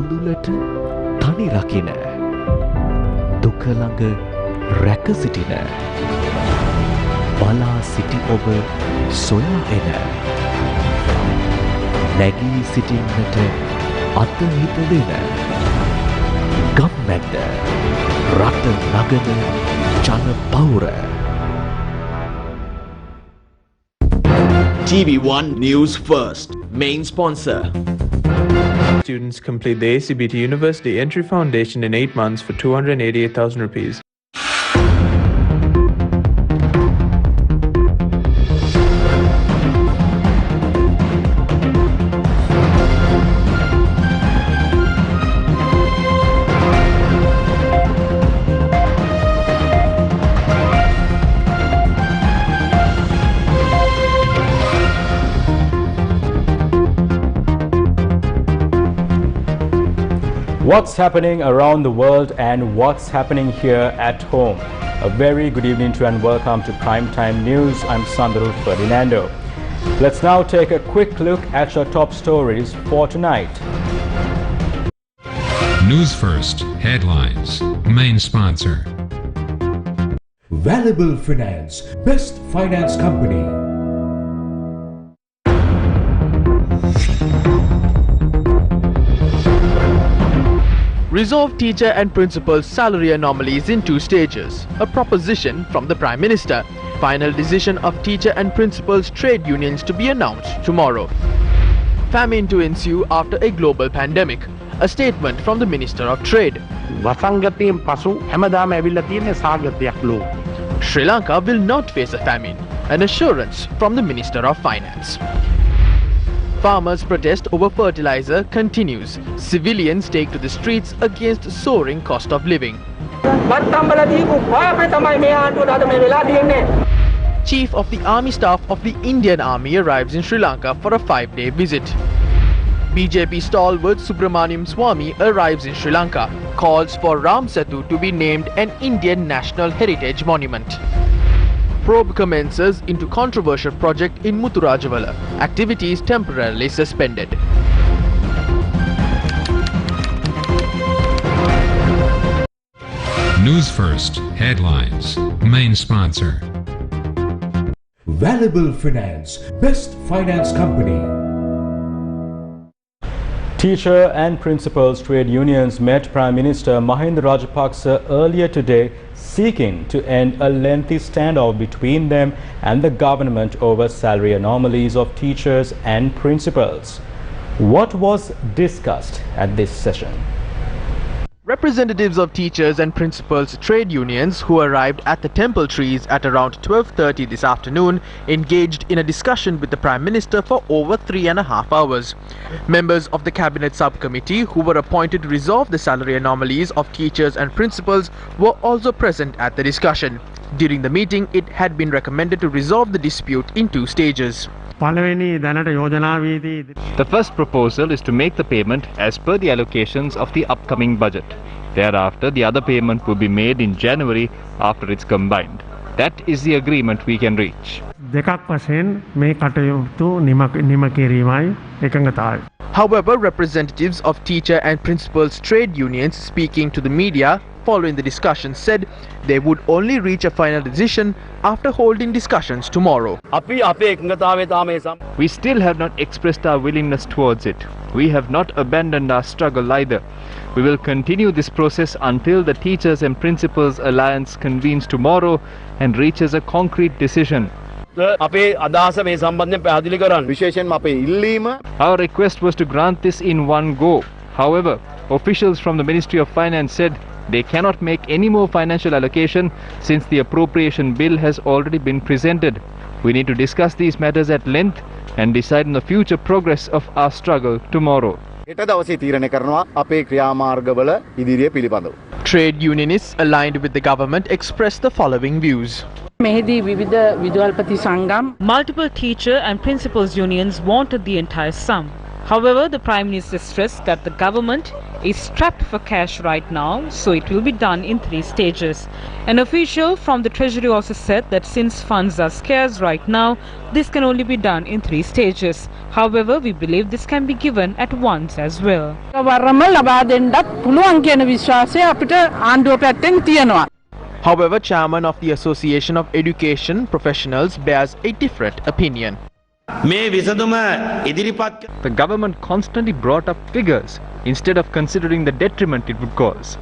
කඳුලට තනි රකින දුක ළඟ රැක සිටින බලා සිටි ඔබ සොයා එන නැගී සිටින්නට අතහිත දෙන ගම්මැද්ද රට නගන ජන පෞර TV1 News First, main sponsor. Students complete the ACBT University Entry Foundation in 8 months for 288,000 rupees. What's happening around the world and what's happening here at home? A very good evening to and welcome to Primetime News. I'm Sandro Ferdinando. Let's now take a quick look at your top stories for tonight. News First headlines. Main sponsor. Valuable Finance, best finance company. Resolve teacher and principal's salary anomalies in 2 stages. A proposition from the Prime Minister. Final decision of teacher and principal's trade unions to be announced tomorrow. Famine to ensue after a global pandemic. A statement from the Minister of Trade. Sri Lanka will not face a famine. An assurance from the Minister of Finance. Farmers' protest over fertilizer continues. Civilians take to the streets against soaring cost of living. Chief of the Army Staff of the Indian Army arrives in Sri Lanka for a 5-day visit. BJP stalwart Subramaniam Swamy arrives in Sri Lanka. Calls for Ram Setu to be named an Indian National Heritage Monument. Probe commences into controversial project in Muthurajavala. Activities temporarily suspended. News First headlines. Main sponsor. Valuable Finance, best finance company. Teacher and principals trade unions met Prime Minister Mahinda Rajapaksa earlier today, seeking to end a lengthy standoff between them and the government over salary anomalies of teachers and principals. What was discussed at this session? Representatives of teachers and principals trade unions who arrived at the Temple Trees at around 12:30 this afternoon engaged in a discussion with the Prime Minister for over 3.5 hours. Members of the Cabinet Subcommittee who were appointed to resolve the salary anomalies of teachers and principals were also present at the discussion. During the meeting, it had been recommended to resolve the dispute in 2 stages. The first proposal is to make the payment as per the allocations of the upcoming budget. Thereafter, the other payment will be made in January after it's combined. That is the agreement we can reach. However, representatives of teacher and principals trade unions speaking to the media following the discussion said they would only reach a final decision after holding discussions tomorrow. We still have not expressed our willingness towards it. We have not abandoned our struggle either. We will continue this process until the Teachers and Principals Alliance convenes tomorrow and reaches a concrete decision. Our request was to grant this in one go. However, officials from the Ministry of Finance said they cannot make any more financial allocation since the appropriation bill has already been presented. We need to discuss these matters at length and decide on the future progress of our struggle tomorrow. Trade unionists aligned with the government expressed the following views. Multiple teacher and principals unions wanted the entire sum. However, the Prime Minister stressed that the government is strapped for cash right now, so it will be done in 3 stages. An official from the Treasury also said that since funds are scarce right now, this can only be done in 3 stages. However, we believe this can be given at once as well. However, Chairman of the Association of Education Professionals bears a different opinion. The government constantly brought up figures instead of considering the detriment it would cause.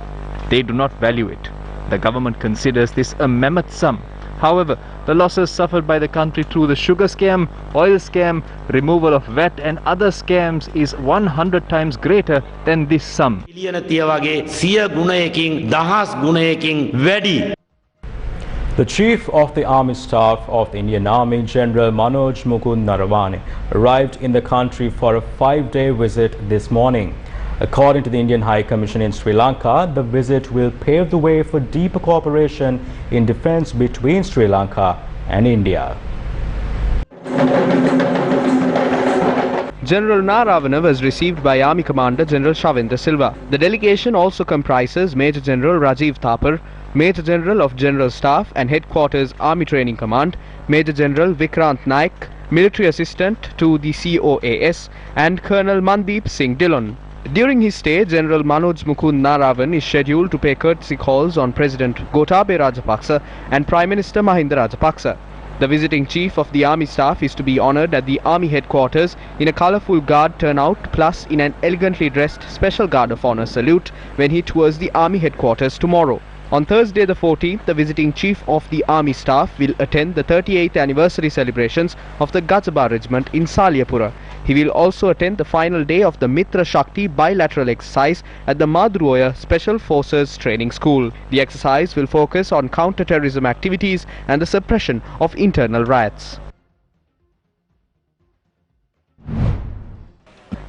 They do not value it. The government considers this a mammoth sum. However, the losses suffered by the country through the sugar scam, oil scam, removal of VAT and other scams is 100 times greater than this sum. The Chief of the Army Staff of the Indian Army, General Manoj Mukund Naravane, arrived in the country for a 5-day visit this morning. According to the Indian High Commission in Sri Lanka, the visit will pave the way for deeper cooperation in defence between Sri Lanka and India. General Naravane was received by Army Commander General Shavendra Silva. The delegation also comprises Major General Rajiv Thapar, Major General of General Staff and Headquarters Army Training Command, Major General Vikrant Naik, Military Assistant to the COAS, and Colonel Mandeep Singh Dillon. During his stay, General Manoj Mukund Naravane is scheduled to pay courtesy calls on President Gotabaya Rajapaksa and Prime Minister Mahinda Rajapaksa. The visiting Chief of the Army Staff is to be honoured at the Army Headquarters in a colourful guard turnout plus in an elegantly dressed Special Guard of Honour salute when he tours the Army Headquarters tomorrow. On Thursday the 14th, the visiting Chief of the Army Staff will attend the 38th anniversary celebrations of the Gazaba Regiment in Saliapura. He will also attend the final day of the Mitra Shakti bilateral exercise at the Madruoya Special Forces Training School. The exercise will focus on counter-terrorism activities and the suppression of internal riots.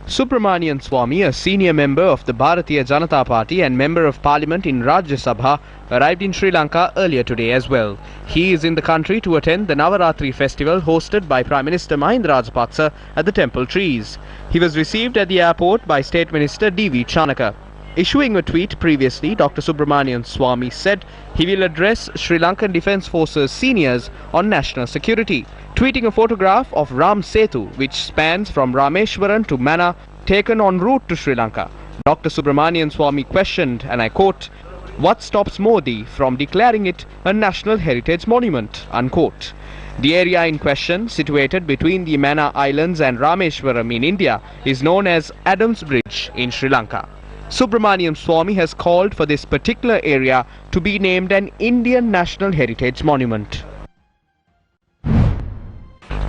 Subramanian Swamy, a senior member of the Bharatiya Janata Party and member of parliament in Rajya Sabha, arrived in Sri Lanka earlier today as well. He is in the country to attend the Navaratri festival hosted by Prime Minister Mahinda Rajapaksa at the Temple Trees. He was received at the airport by State Minister D.V. Chanaka. Issuing a tweet previously, Dr. Subramanian Swamy said he will address Sri Lankan Defence Forces seniors on national security. Tweeting a photograph of Ram Setu, which spans from Rameshwaram to Manna, taken en route to Sri Lanka, Dr. Subramanian Swamy questioned, and I quote, "What stops Modi from declaring it a national heritage monument?" unquote. The area in question, situated between the Manna Islands and Rameshwaram in India, is known as Adams Bridge in Sri Lanka. Subramanian Swamy has called for this particular area to be named an Indian National Heritage Monument.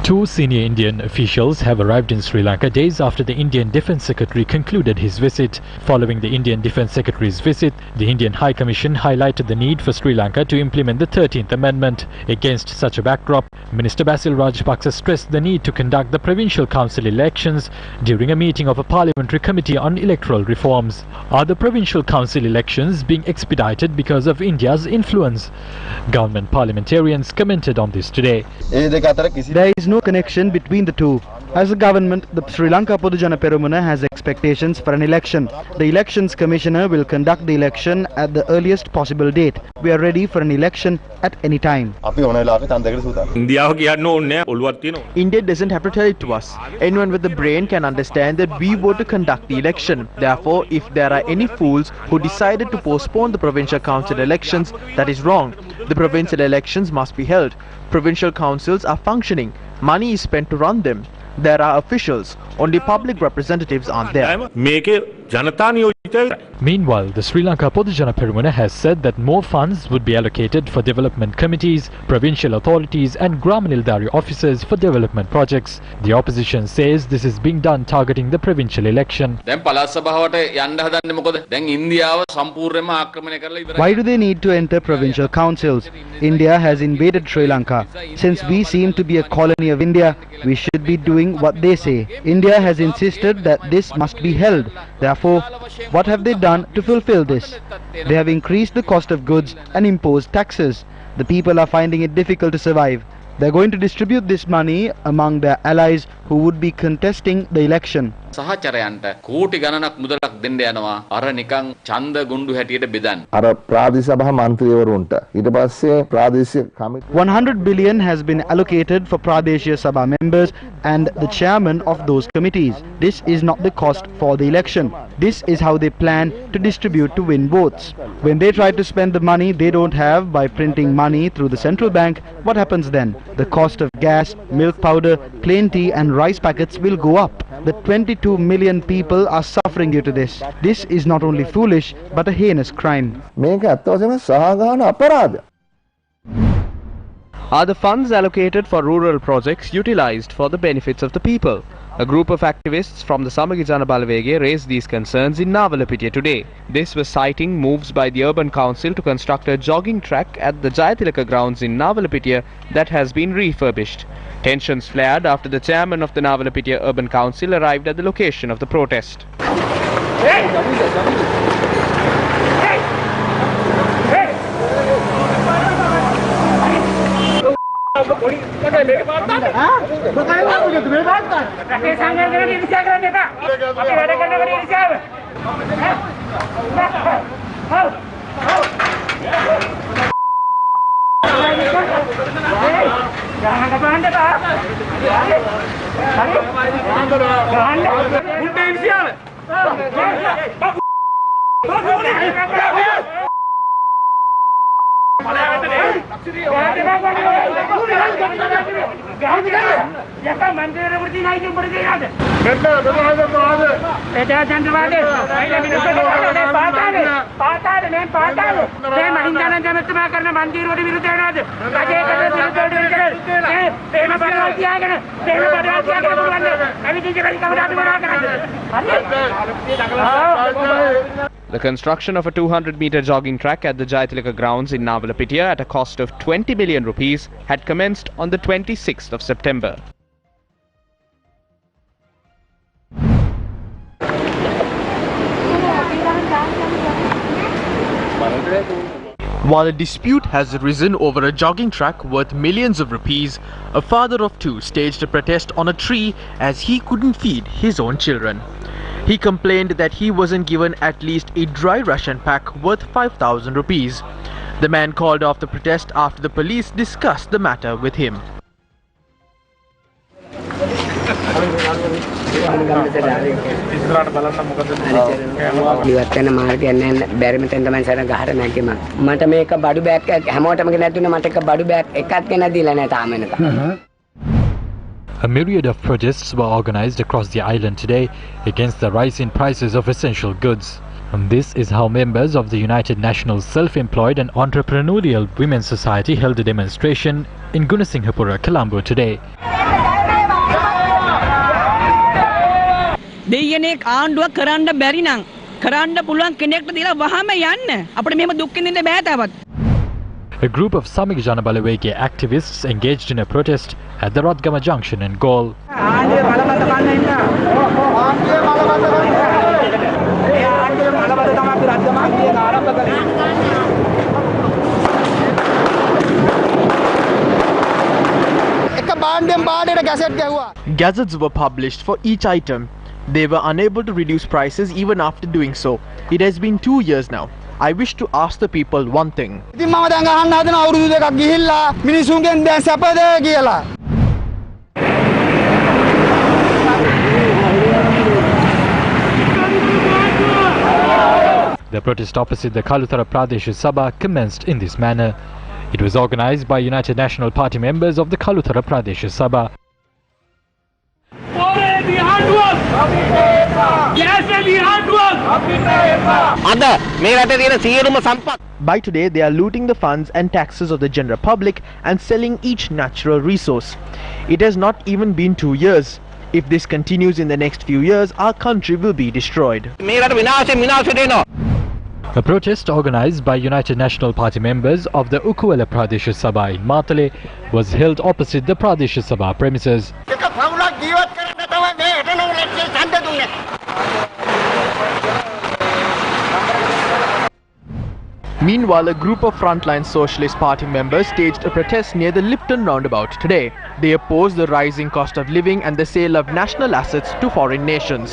2 senior Indian officials have arrived in Sri Lanka days after the Indian Defence Secretary concluded his visit. Following the Indian Defence Secretary's visit, the Indian High Commission highlighted the need for Sri Lanka to implement the 13th Amendment. Against such a backdrop, Minister Basil Rajapaksa stressed the need to conduct the Provincial Council elections during a meeting of a Parliamentary Committee on Electoral Reforms. Are the Provincial Council elections being expedited because of India's influence? Government parliamentarians commented on this today. There is no connection between the two. As a government, the Sri Lanka Podujana Perumuna has expectations for an election. The Elections Commissioner will conduct the election at the earliest possible date. We are ready for an election at any time. India doesn't have to tell it to us. Anyone with the brain can understand that we vote to conduct the election. Therefore, if there are any fools who decided to postpone the provincial council elections, that is wrong. The provincial elections must be held. Provincial councils are functioning. Money is spent to run them. There are officials. Only public representatives aren't there. Meanwhile, the Sri Lanka Podujana Perumuna has said that more funds would be allocated for development committees, provincial authorities and Gramanildari officers for development projects. The opposition says this is being done targeting the provincial election. Why do they need to enter provincial councils? India has invaded Sri Lanka. Since we seem to be a colony of India, we should be doing what they say. India has insisted that this must be held. Therefore, what have they done to fulfill this? They have increased the cost of goods and imposed taxes. The people are finding it difficult to survive. They are going to distribute this money among their allies who would be contesting the election. සහචරයන්ට කෝටි ගණනක් මුදලක් දෙන්න යනවා අර නිකන් ඡන්ද ගුණ්ඩු හැටියට බෙදන්න. අර ප්‍රාදේශීය සභා මන්ත්‍රීවරුන්ට ඊට පස්සේ ප්‍රාදේශීය කමිටු 100 billion has been allocated for Pradeshia Sabha members and the chairman of those committees. This is not the cost for the election. This is how they plan to distribute to win votes. When they try to spend the money they don't have by printing money through the central bank, what happens then? The cost of gas, milk powder, plain tea and rice packets will go up. The 22 million people are suffering due to this. This is not only foolish but a heinous crime. මේක ඇත්ත වශයෙන්ම සහගාන අපරාධයක්. Are the funds allocated for rural projects utilized for the benefits of the people? A group of activists from the Samagi Jana Balawege raised these concerns in Navalapitiya today. This was citing moves by the Urban Council to construct a jogging track at the Jayatilaka grounds in Navalapitiya that has been refurbished. Tensions flared after the chairman of the Navalapitiya Urban Council arrived at the location of the protest. The construction of a 200-meter jogging track at the Jayatilaka grounds in Navalapitiya at a cost of 20 million rupees had commenced on the 26th of September. While a dispute has arisen over a jogging track worth millions of rupees, a father of two staged a protest on a tree as he couldn't feed his own children. He complained that he wasn't given at least a dry ration pack worth 5,000 rupees. The man called off the protest after the police discussed the matter with him. ඉවත් වෙන මාර්ගයක් නැහැ බැරිම තැන තමයි සර ගහට නැග්ගේ මට මේක බඩු බෑග් එකක් හැමෝටම ගෙනත් මට එක බඩු බෑග් එකක් ගෙනත් දීලා නැහැ තාම එනකම්. A myriad of protests were organized across the island today against the rise in prices of essential goods. And this is how members of the United National Self-Employed and Entrepreneurial Women's Society held a demonstration in Gunasinghapura, Colombo today. දෙයනේ ආණ්ඩුවක් කරන්න බැරි නම් කරන්න පුළුවන් කෙනෙක්ට දීලා වහම යන්න අපිට මෙහෙම දුක් විඳින්න බෑ තාවත්. A group of Samagi Jana Balawege activists engaged in a protest at the Rodgama Junction in Gaul. Gazettes were published for each item. They were unable to reduce prices even after doing so. It has been 2 years now. I wish to ask the people one thing. The protest opposite the Kalutara Pradesh Sabha commenced in this manner. It was organized by United National Party members of the Kalutara Pradesh Sabha. By today, they are looting the funds and taxes of the general public and selling each natural resource. It has not even been 2 years. If this continues in the next few years, our country will be destroyed. A protest organized by United National Party members of the Ukuwala Pradesh Sabha in Matale was held opposite the Pradesh Sabha premises. Meanwhile, a group of frontline Socialist Party members staged a protest near the Lipton roundabout today. They opposed the rising cost of living and the sale of national assets to foreign nations.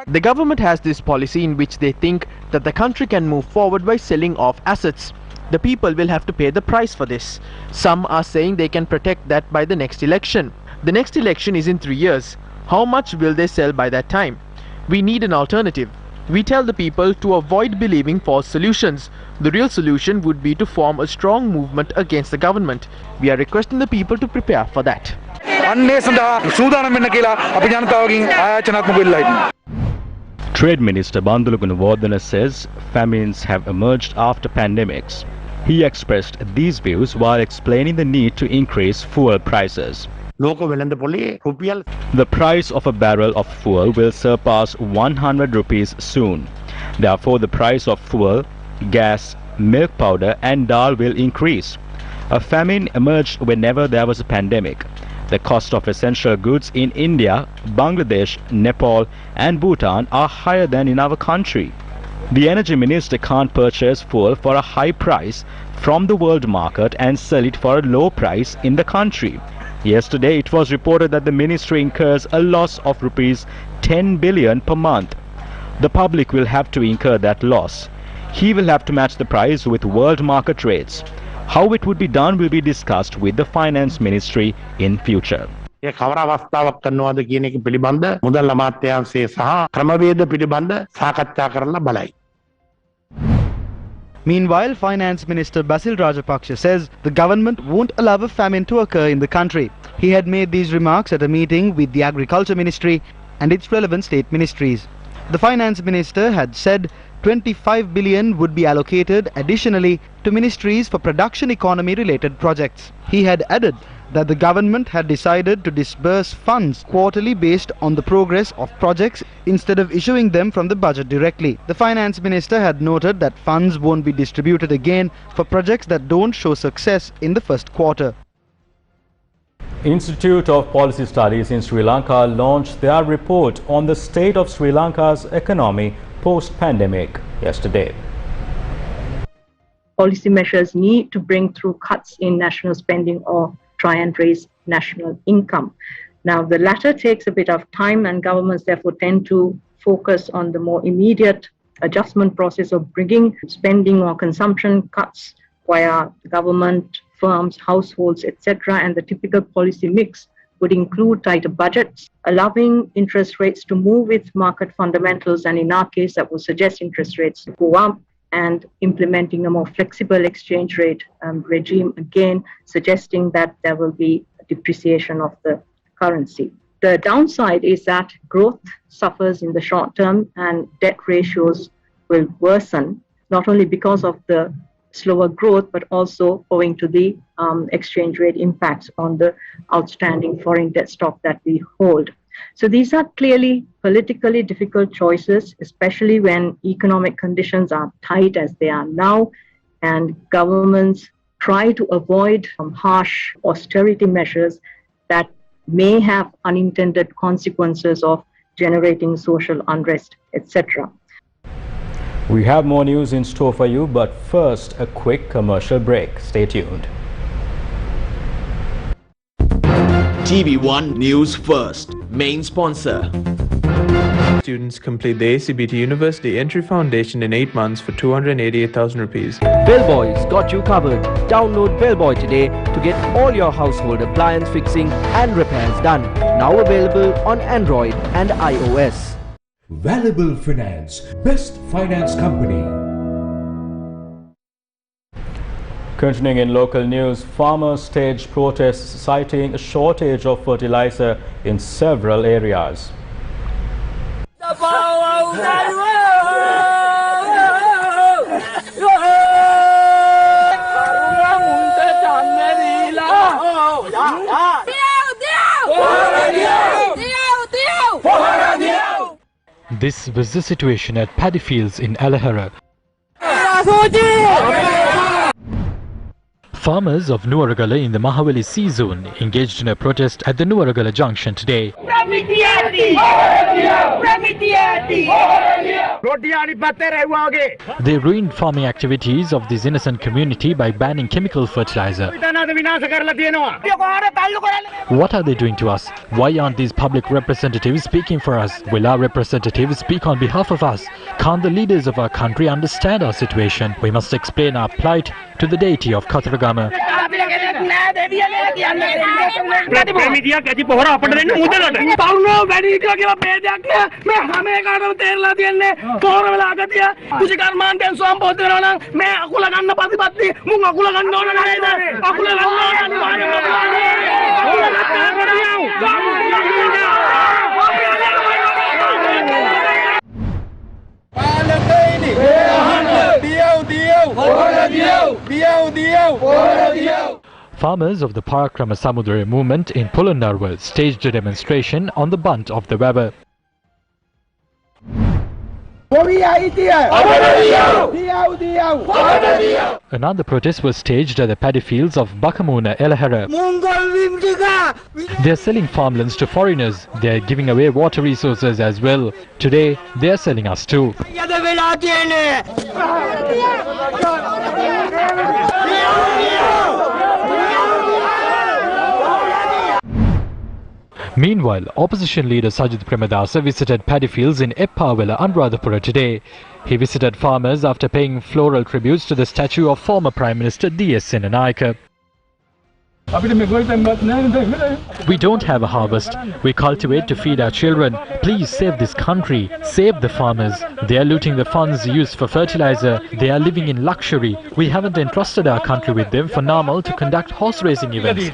The government has this policy in which they think that the country can move forward by selling off assets. The people will have to pay the price for this. Some are saying they can protect that by the next election. The next election is in 3 years. How much will they sell by that time? We need an alternative. We tell the people to avoid believing false solutions. The real solution would be to form a strong movement against the government. We are requesting the people to prepare for that. Trade Minister Bandula Gunawardena says famines have emerged after pandemics. He expressed these views while explaining the need to increase fuel prices. The price of a barrel of fuel will surpass 100 rupees soon. Therefore, the price of fuel, gas, milk powder and dal will increase. A famine emerged whenever there was a pandemic. The cost of essential goods in India, Bangladesh, Nepal and Bhutan are higher than in our country. The Energy Minister can't purchase fuel for a high price from the world market and sell it for a low price in the country. Yesterday, it was reported that the ministry incurs a loss of rupees 10 billion per month. The public will have to incur that loss. He will have to match the price with world market rates. How it would be done will be discussed with the Finance Ministry in future. Meanwhile, Finance Minister Basil Rajapaksa says the government won't allow a famine to occur in the country. He had made these remarks at a meeting with the Agriculture Ministry and its relevant state ministries. The Finance Minister had said 25 billion would be allocated additionally to ministries for production economy related projects. He had added that the government had decided to disburse funds quarterly based on the progress of projects instead of issuing them from the budget directly. The Finance Minister had noted that funds won't be distributed again for projects that don't show success in the first quarter. Institute of Policy Studies in Sri Lanka launched their report on the state of Sri Lanka's economy post-pandemic yesterday. Policy measures need to bring through cuts in national spending or try and raise national income. Now, the latter takes a bit of time and governments therefore tend to focus on the more immediate adjustment process of bringing spending or consumption cuts via government, firms, households, etc. And the typical policy mix would include tighter budgets, allowing interest rates to move with market fundamentals, and in our case that would suggest interest rates to go up, and implementing a more flexible exchange rate regime, again suggesting that there will be a depreciation of the currency. The downside is that growth suffers in the short term and debt ratios will worsen, not only because of the slower growth, but also owing to the exchange rate impacts on the outstanding foreign debt stock that we hold. So these are clearly politically difficult choices, especially when economic conditions are tight as they are now, and governments try to avoid harsh austerity measures that may have unintended consequences of generating social unrest, etc. We have more news in store for you, but first a quick commercial break. Stay tuned. TV1 News First, main sponsor. Students complete the ACBT University Entry Foundation in 8 months for 288,000 rupees. Bellboy's got you covered. Download Bellboy today to get all your household appliance fixing and repairs done. Now available on Android and iOS. Valuable Finance, best finance company. Continuing in local news, farmers staged protests citing a shortage of fertilizer in several areas. This was the situation at paddy fields in Alahara. Farmers of Nuwaragala in the Mahawali Sea Zone engaged in a protest at the Nuwaragala Junction today. They ruined farming activities of this innocent community by banning chemical fertilizer. What are they doing to us? Why aren't these public representatives speaking for us? Will our representatives speak on behalf of us? Can't the leaders of our country understand our situation? We must explain our plight to the deity of Kataragama. Farmers of the Parakrama Samudra movement in Polonnaruwa staged a demonstration on the bunt of the river. Another protest was staged at the paddy fields of Bakamuna Elahara. They are selling farmlands to foreigners. They are giving away water resources as well. Today, they are selling us too. Meanwhile, opposition leader Sajid Premadasa visited paddy fields in Eppawala, Anuradhapura today. He visited farmers after paying floral tributes to the statue of former Prime Minister D.S. Senanayake. We don't have a harvest. We cultivate to feed our children. Please save this country. Save the farmers. They are looting the funds used for fertilizer. They are living in luxury. We haven't entrusted our country with them for Namal to conduct horse racing events.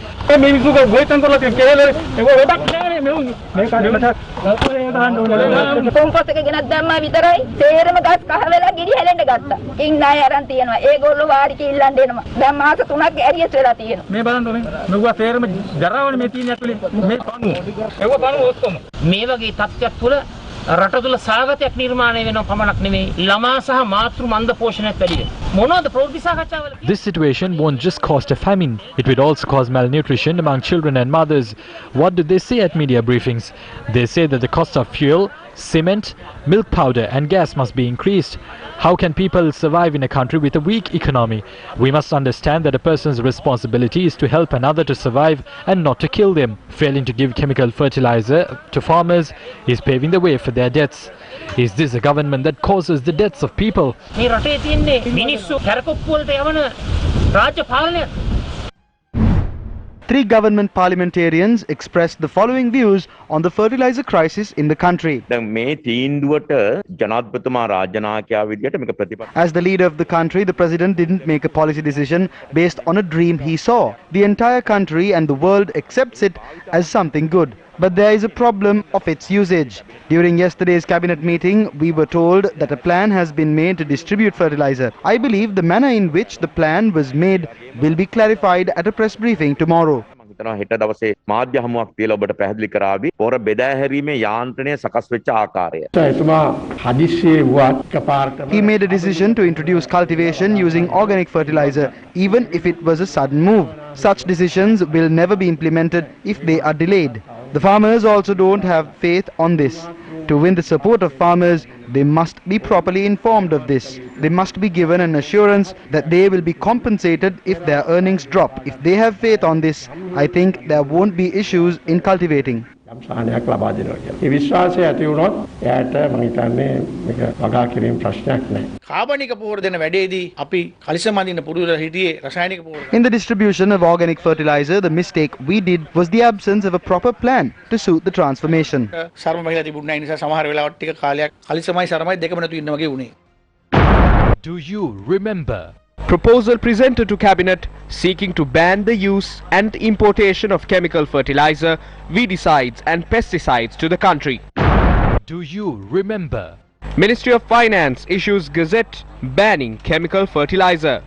මේ වගේ තත්ත්වයක් තුළ රට තුළ සාගතයක් නිර්මාණය වෙනව පමණක් නෙමෙයි ළමා සහ මාතෘ මන්ද පෝෂණයක් වැඩි වෙනවා. මොනවද ප්‍රවෘත්ති සාකච්ඡාවල? This situation won't just cause a famine. It will also cause malnutrition among children and mothers. What do they say at media briefings? They say that the cost of fuel, cement, milk powder and gas must be increased. How can people survive in a country with a weak economy? We must understand that a person's responsibility is to help another to survive and not to kill them. Failing to give chemical fertilizer to farmers is paving the way for their deaths. Is this a government that causes the deaths of people? මේ රටේ තියෙන්නේ මිනිස්සු කැරකොප්පු වලට යවන රාජ්‍ය පාලනයක්. 3 government parliamentarians expressed the following views on the fertilizer crisis in the country. As the leader of the country, the president didn't make a policy decision based on a dream he saw. The entire country and the world accepts it as something good. But there is a problem of its usage. During yesterday's cabinet meeting, we were told that a plan has been made to distribute fertilizer. I believe the manner in which the plan was made will be clarified at a press briefing tomorrow. හෙට දවසේ මාධ්‍ය හමුවක් තියලා ඔබට පැහැදිලි කරાવી පොර බෙදා හැරීමේ යාන්ත්‍රණය සකස් වෙච්ච ආකාරය. He made a decision to introduce cultivation using organic fertilizer even if it was a sudden move. Such decisions will never be implemented if they are delayed. The farmers also don't have faith on this. To win the support of farmers, they must be properly informed of this. They must be given an assurance that they will be compensated if their earnings drop. If they have faith on this, I think there won't be issues in cultivating. In the distribution of organic fertilizer, the mistake we did was the absence of a proper plan to suit the transformation. Do you remember? Proposal presented to Cabinet seeking to ban the use and importation of chemical fertilizer, weedicides and pesticides to the country. Do you remember? Ministry of Finance issues Gazette banning chemical fertilizer.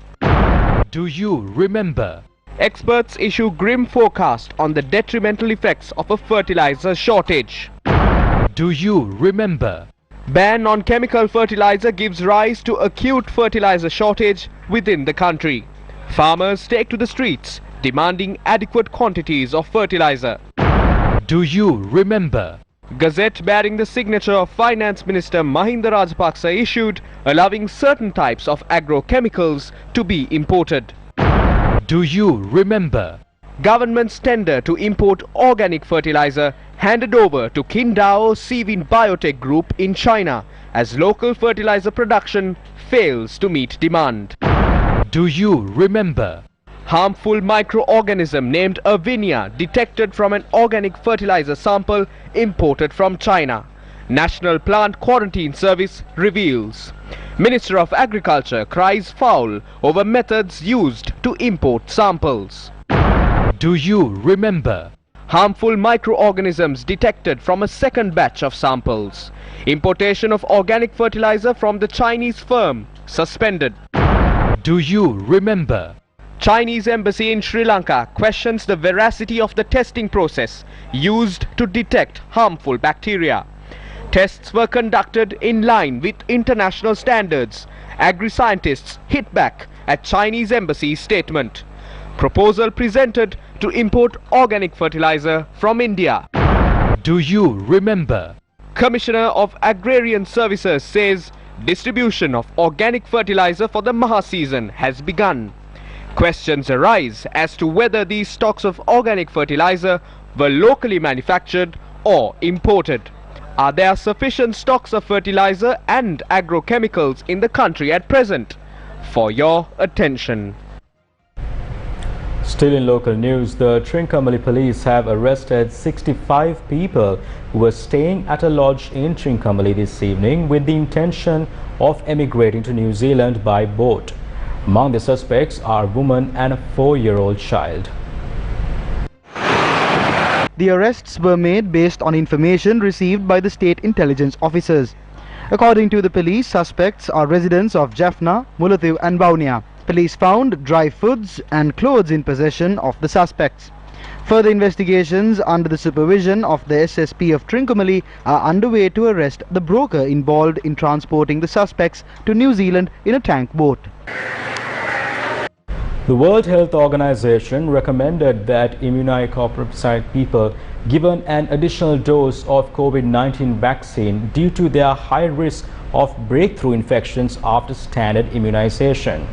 Do you remember? Experts issue grim forecast on the detrimental effects of a fertilizer shortage. Do you remember? Ban on chemical fertilizer gives rise to acute fertilizer shortage within the country. Farmers take to the streets, demanding adequate quantities of fertilizer. Do you remember? Gazette bearing the signature of Finance Minister Mahinda Rajapaksa issued, allowing certain types of agrochemicals to be imported. Do you remember? Government's tender to import organic fertilizer handed over to Qingdao Sivin Biotech Group in China as local fertilizer production fails to meet demand. Do you remember? Harmful microorganism named Erwinia detected from an organic fertilizer sample imported from China. National Plant Quarantine Service reveals. Minister of Agriculture cries foul over methods used to import samples. Do you remember? Harmful microorganisms detected from a second batch of samples. Importation of organic fertilizer from the Chinese firm suspended. Do you remember? Chinese embassy in Sri Lanka questions the veracity of the testing process used to detect harmful bacteria. Tests were conducted in line with international standards. Agri-scientists hit back at Chinese embassy's statement. Proposal presented to import organic fertilizer from India. Do you remember? Commissioner of Agrarian Services says distribution of organic fertilizer for the Maha season has begun. Questions arise as to whether these stocks of organic fertilizer were locally manufactured or imported. Are there sufficient stocks of fertilizer and agrochemicals in the country at present? For your attention. Still in local news, the Trincomalee police have arrested 65 people who were staying at a lodge in Trincomalee this evening with the intention of emigrating to New Zealand by boat. Among the suspects are a woman and a 4-year-old child. The arrests were made based on information received by the state intelligence officers. According to the police, suspects are residents of Jaffna, Mullatiu and Baunia. Police found dry foods and clothes in possession of the suspects. Further investigations under the supervision of the SSP of Trincomalee are underway to arrest the broker involved in transporting the suspects to New Zealand in a tank boat. The World Health Organization recommended that immunocompromised people given an additional dose of COVID-19 vaccine due to their high risk of breakthrough infections after standard immunization.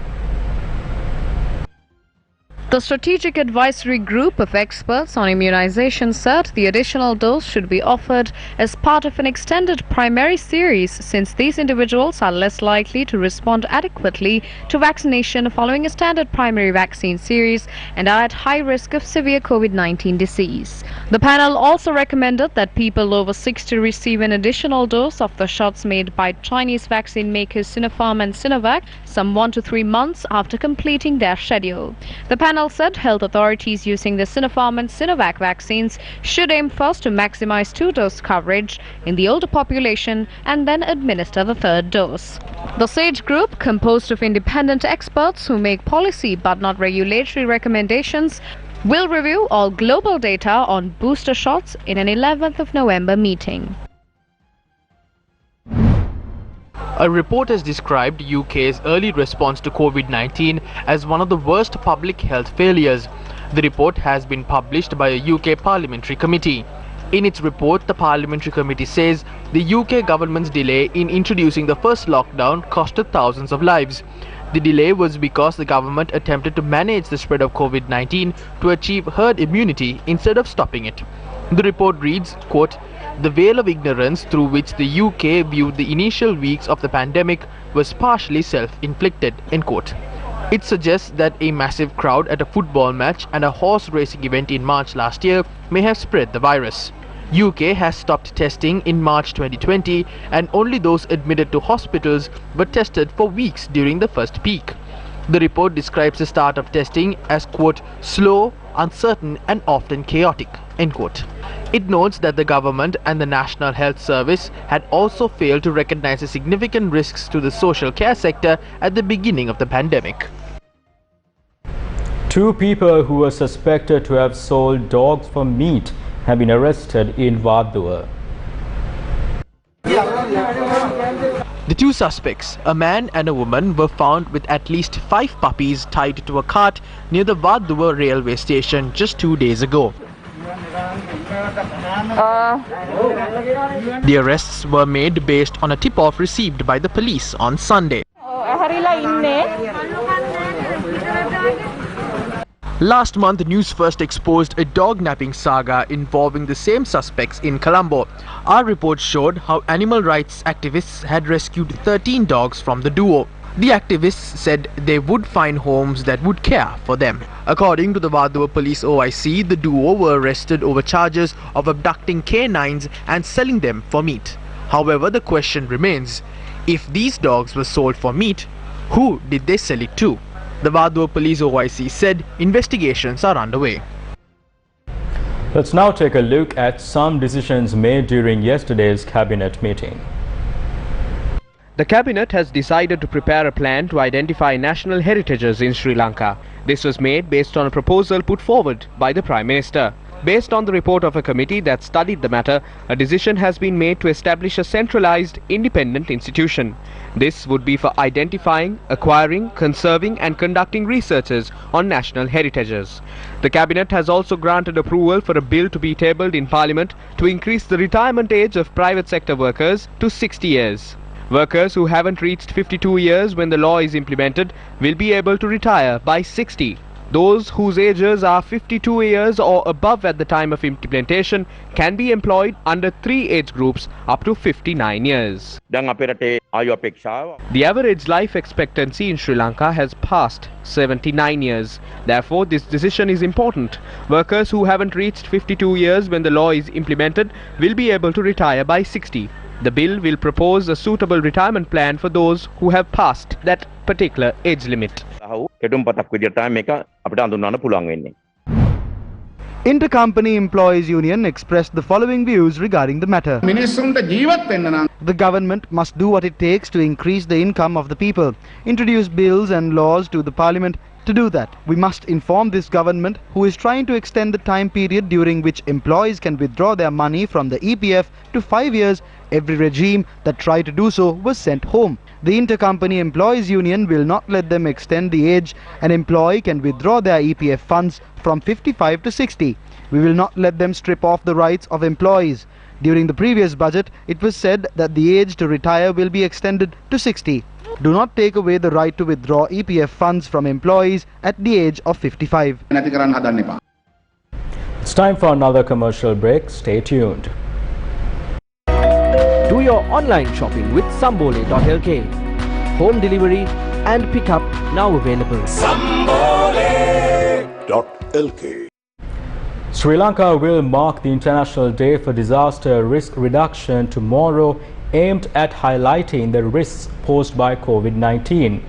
The Strategic Advisory Group of Experts on Immunization said the additional dose should be offered as part of an extended primary series since these individuals are less likely to respond adequately to vaccination following a standard primary vaccine series and are at high risk of severe COVID-19 disease. The panel also recommended that people over 60 receive an additional dose of the shots made by Chinese vaccine makers Sinopharm and Sinovac some 1 to 3 months after completing their schedule. The panel said health authorities using the Sinopharm and Sinovac vaccines should aim first to maximize 2-dose coverage in the older population and then administer the 3rd dose. The SAGE group, composed of independent experts who make policy but not regulatory recommendations, will review all global data on booster shots in an 11th of November meeting. A report has described UK's early response to COVID-19 as one of the worst public health failures. The report has been published by a UK parliamentary committee. In its report, the parliamentary committee says the UK government's delay in introducing the first lockdown costed thousands of lives. The delay was because the government attempted to manage the spread of COVID-19 to achieve herd immunity instead of stopping it. The report reads, quote, "The veil of ignorance through which the UK viewed the initial weeks of the pandemic was partially self-inflicted," end quote. It suggests that a massive crowd at a football match and a horse racing event in March last year may have spread the virus. UK has stopped testing in March 2020 and only those admitted to hospitals were tested for weeks during the first peak. The report describes the start of testing as, quote, "slow, uncertain and often chaotic," end quote. It notes that the government and the National Health Service had also failed to recognize the significant risks to the social care sector at the beginning of the pandemic. 2 people who were suspected to have sold dogs for meat have been arrested in Wadua. The two suspects, a man and a woman, were found with at least 5 puppies tied to a cart near the Vaduwa railway station just 2 days ago. The arrests were made based on a tip-off received by the police on Sunday. Last month, Newsfirst exposed a dog-napping saga involving the same suspects in Colombo. Our report showed how animal rights activists had rescued 13 dogs from the duo. The activists said they would find homes that would care for them. According to the Vaduwa Police OIC, the duo were arrested over charges of abducting canines and selling them for meat. However, the question remains, if these dogs were sold for meat, who did they sell it to? The Vaduwa Police OIC said investigations are underway. Let's now take a look at some decisions made during yesterday's cabinet meeting. The cabinet has decided to prepare a plan to identify national heritages in Sri Lanka. This was made based on a proposal put forward by the Prime Minister. Based on the report of a committee that studied the matter, a decision has been made to establish a centralized, independent institution. This would be for identifying, acquiring, conserving and conducting researches on national heritages. The Cabinet has also granted approval for a bill to be tabled in Parliament to increase the retirement age of private sector workers to 60 years. Workers who haven't reached 52 years when the law is implemented will be able to retire by 60. Those whose ages are 52 years or above at the time of implementation can be employed under 3 age groups up to 59 years. The average life expectancy in Sri Lanka has passed 79 years. Therefore, this decision is important. Workers who haven't reached 52 years when the law is implemented will be able to retire by 60. The bill will propose a suitable retirement plan for those who have passed that particular age limit. Intercompany Employees Union expressed the following views regarding the matter. The government must do what it takes to increase the income of the people, introduce bills and laws to the parliament. To do that, we must inform this government, who is trying to extend the time period during which employees can withdraw their money from the EPF to 5 years. Every regime that tried to do so was sent home. The Intercompany Employees Union will not let them extend the age an employee can withdraw their EPF funds from 55 to 60. We will not let them strip off the rights of employees. During the previous budget, it was said that the age to retire will be extended to 60. Do not take away the right to withdraw EPF funds from employees at the age of 55. It's time for another commercial break. Stay tuned. Do your online shopping with Sambole.lk. Home delivery and pickup now available. Sambole.lk. Sri Lanka will mark the International Day for Disaster Risk Reduction tomorrow, aimed at highlighting the risks posed by COVID-19.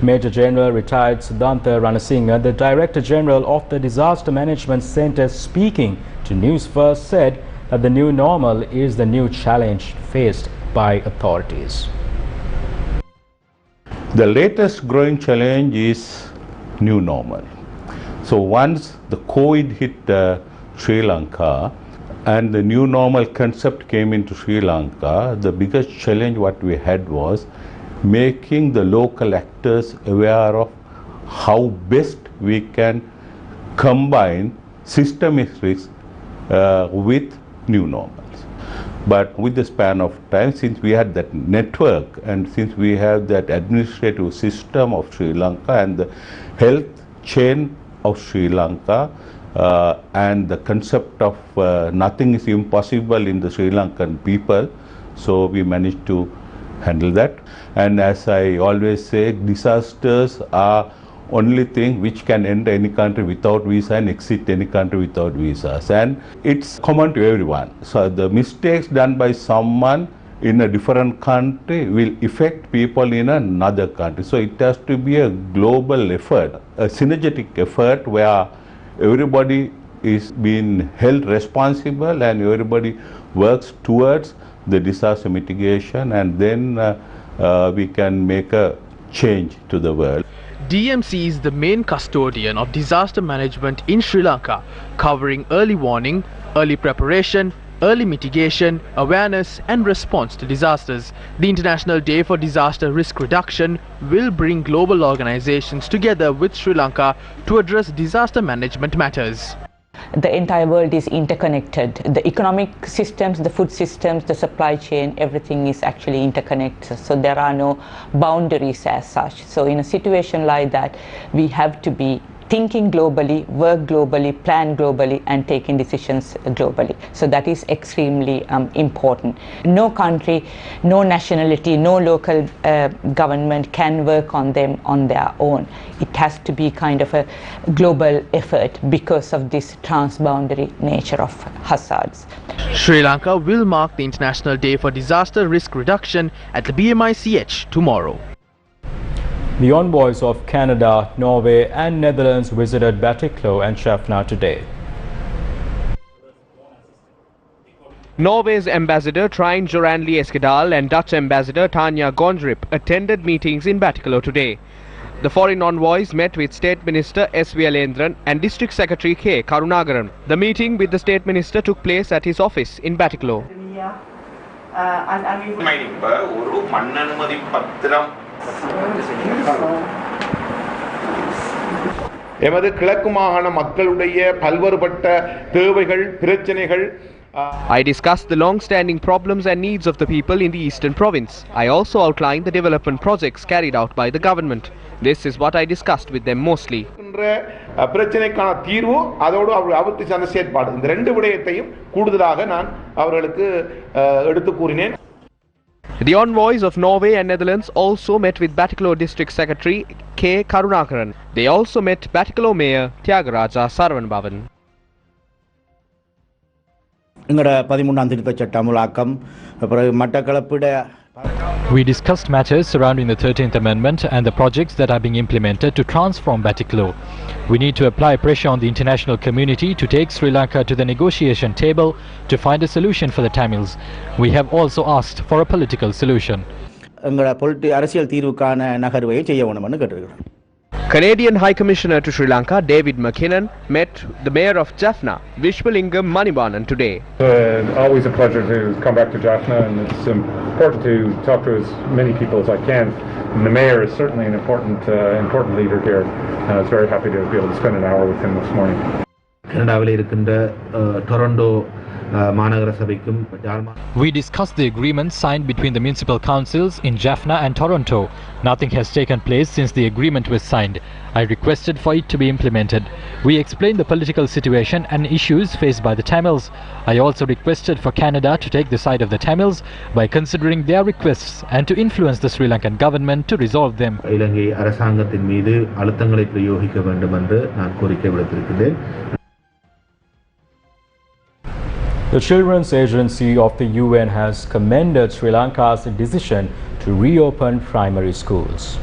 Major General retired Siddhanta Ranasinghe, the Director General of the Disaster Management Centre, speaking to Newsfirst, said that the new normal is the new challenge faced by authorities. The latest growing challenge is new normal. So once the COVID hit Sri Lanka, and the new normal concept came into Sri Lanka, the biggest challenge what we had was making the local actors aware of how best we can combine systemic risks with new normals. But with the span of time, since we had that network and since we have that administrative system of Sri Lanka and the health chain of Sri Lanka, and the concept of nothing is impossible in the Sri Lankan people, so we managed to handle that. And as I always say, disasters are only thing which can enter any country without visa and exit any country without visas, and it's common to everyone. So the mistakes done by someone in a different country will affect people in another country. So it has to be a global effort, a synergetic effort where everybody is being held responsible and everybody works towards the disaster mitigation, and then we can make a change to the world. DMC is the main custodian of disaster management in Sri Lanka, covering early warning, early preparation, early mitigation, awareness and response to disasters. The International Day for Disaster Risk Reduction will bring global organizations together with Sri Lanka to address disaster management matters. The entire world is interconnected. The economic systems, the food systems, the supply chain, everything is actually interconnected. So there are no boundaries as such. So in a situation like that, we have to be thinking globally, work globally, plan globally and taking decisions globally. So that is extremely important. No country, no nationality, no local government can work on them on their own. It has to be kind of a global effort because of this transboundary nature of hazards. Sri Lanka will mark the International Day for Disaster Risk Reduction at the BMICH tomorrow. The envoys of Canada, Norway and Netherlands visited Batticaloa and Jaffna today. Norway's Ambassador Trine Joranli Eskedal and Dutch Ambassador Tanja Gondrip attended meetings in Batticaloa today. The foreign envoys met with State Minister S. Vyalendran and District Secretary K. Karunagaran. The meeting with the State Minister took place at his office in Batticaloa. எமது கிழக்கு மாகாண மக்களுடைய பல்வேறுபட்ட தேவைகள் பிரச்சனைகள் I discussed the long-standing problems and needs of the people in the Eastern Province. I also outlined the development projects carried out by the government. This is what I discussed with them mostly. பிரச்சனைக்கான தீர்வு அதோடு அவருக்கு சார்ந்த செயற்பாடு இந்த ரெண்டு விடயத்தையும் கூடுதலாக நான் அவர்களுக்கு எடுத்து கூறினேன். The envoys of Norway and Netherlands also met with Batticaloa District Secretary K. Karunakaran. They also met Batticaloa Mayor Tyagaraja Sarvanbhavan. We discussed matters surrounding the 13th Amendment and the projects that are being implemented to transform Batticaloa. We need to apply pressure on the international community to take Sri Lanka to the negotiation table to find a solution for the Tamils. We have also asked for a political solution. Canadian High Commissioner to Sri Lanka David McKinnon met the Mayor of Jaffna, Vishwalingam Manibanan, today. Always a pleasure to come back to Jaffna, and it's important to talk to as many people as I can. And the Mayor is certainly an important leader here. I was very happy to be able to spend an hour with him this morning. We discussed the agreement signed between the municipal councils in Jaffna and Toronto. Nothing has taken place since the agreement was signed. I requested for it to be implemented. We explained the political situation and issues faced by the Tamils. I also requested for Canada to take the side of the Tamils by considering their requests and to influence the Sri Lankan government to resolve them. The Children's Agency of the UN has commended Sri Lanka's decision to reopen primary schools.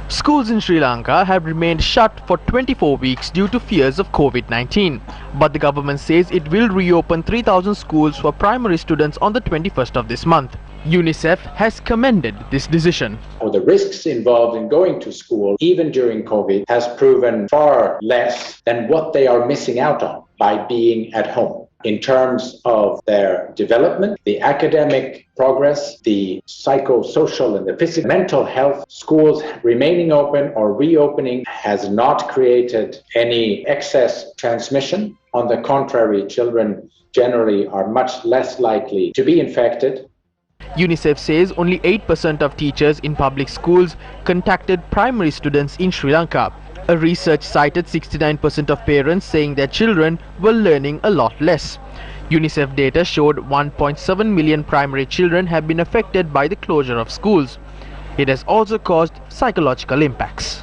Schools in Sri Lanka have remained shut for 24 weeks due to fears of COVID-19. But the government says it will reopen 3,000 schools for primary students on the 21st of this month. UNICEF has commended this decision. The risks involved in going to school, even during COVID, has proven far less than what they are missing out on by being at home. In terms of their development, the academic progress, the psychosocial and the physical, mental health, schools remaining open or reopening has not created any excess transmission. On the contrary, children generally are much less likely to be infected. UNICEF says only 8% of teachers in public schools contacted primary students in Sri Lanka. A research cited 69% of parents saying their children were learning a lot less. UNICEF data showed 1.7 million primary children have been affected by the closure of schools. It has also caused psychological impacts.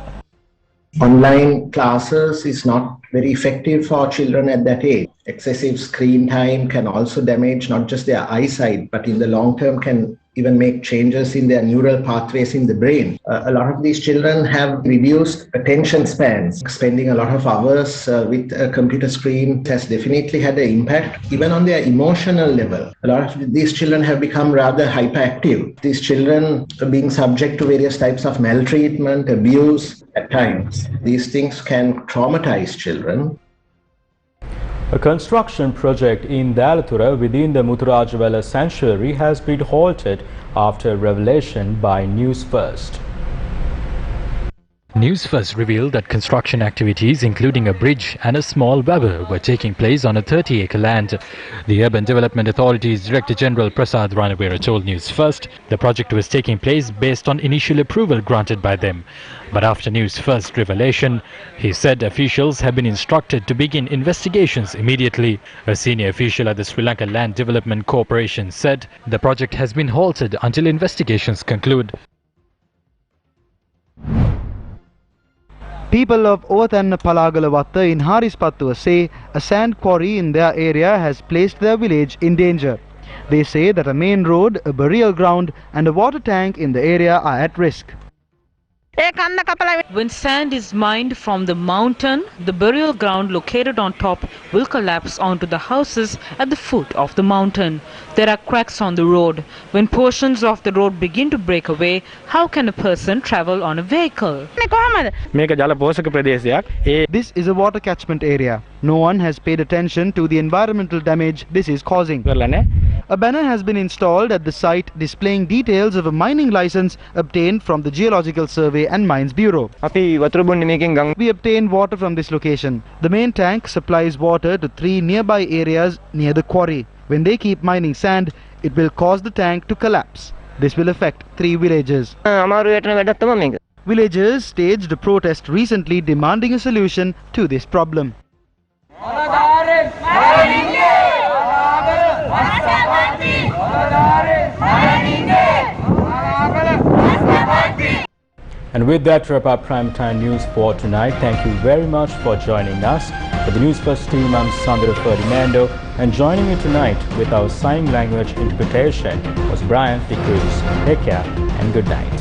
Online classes is not very effective for children at that age. Excessive screen time can also damage not just their eyesight, but in the long term can even make changes in their neural pathways in the brain. A lot of these children have reduced attention spans. Spending a lot of hours with a computer screen has definitely had an impact, even on their emotional level. A lot of these children have become rather hyperactive. These children are being subject to various types of maltreatment, abuse at times. These things can traumatize children. A construction project in Dalatura within the Muthurajawala sanctuary has been halted after revelation by Newsfirst. Newsfirst revealed that construction activities including a bridge and a small wabber were taking place on a 30-acre land. The Urban Development Authority's Director General Prasad Ranavera told Newsfirst the project was taking place based on initial approval granted by them. But after Newsfirst revelation, he said officials have been instructed to begin investigations immediately. A senior official at the Sri Lanka Land Development Corporation said the project has been halted until investigations conclude. People of Ovathanna Palagalavatta in Harispattuwa say a sand quarry in their area has placed their village in danger. They say that a main road, a burial ground and a water tank in the area are at risk. When sand is mined from the mountain, the burial ground located on top will collapse onto the houses at the foot of the mountain. There are cracks on the road. When portions of the road begin to break away, how can a person travel on a vehicle? This is a water catchment area. No one has paid attention to the environmental damage this is causing. A banner has been installed at the site displaying details of a mining license obtained from the Geological Survey and Mines Bureau. We obtained water from this location. The main tank supplies water to 3 nearby areas near the quarry. When they keep mining sand, it will cause the tank to collapse. This will affect 3 villages. Villagers staged a protest recently demanding a solution to this problem. And with that, wrap up Primetime News for tonight. Thank you very much for joining us. For the Newsfirst team, I'm Sandra Ferdinando, and joining me tonight with our sign language interpretation was Brian Ficruz. Take care and good night.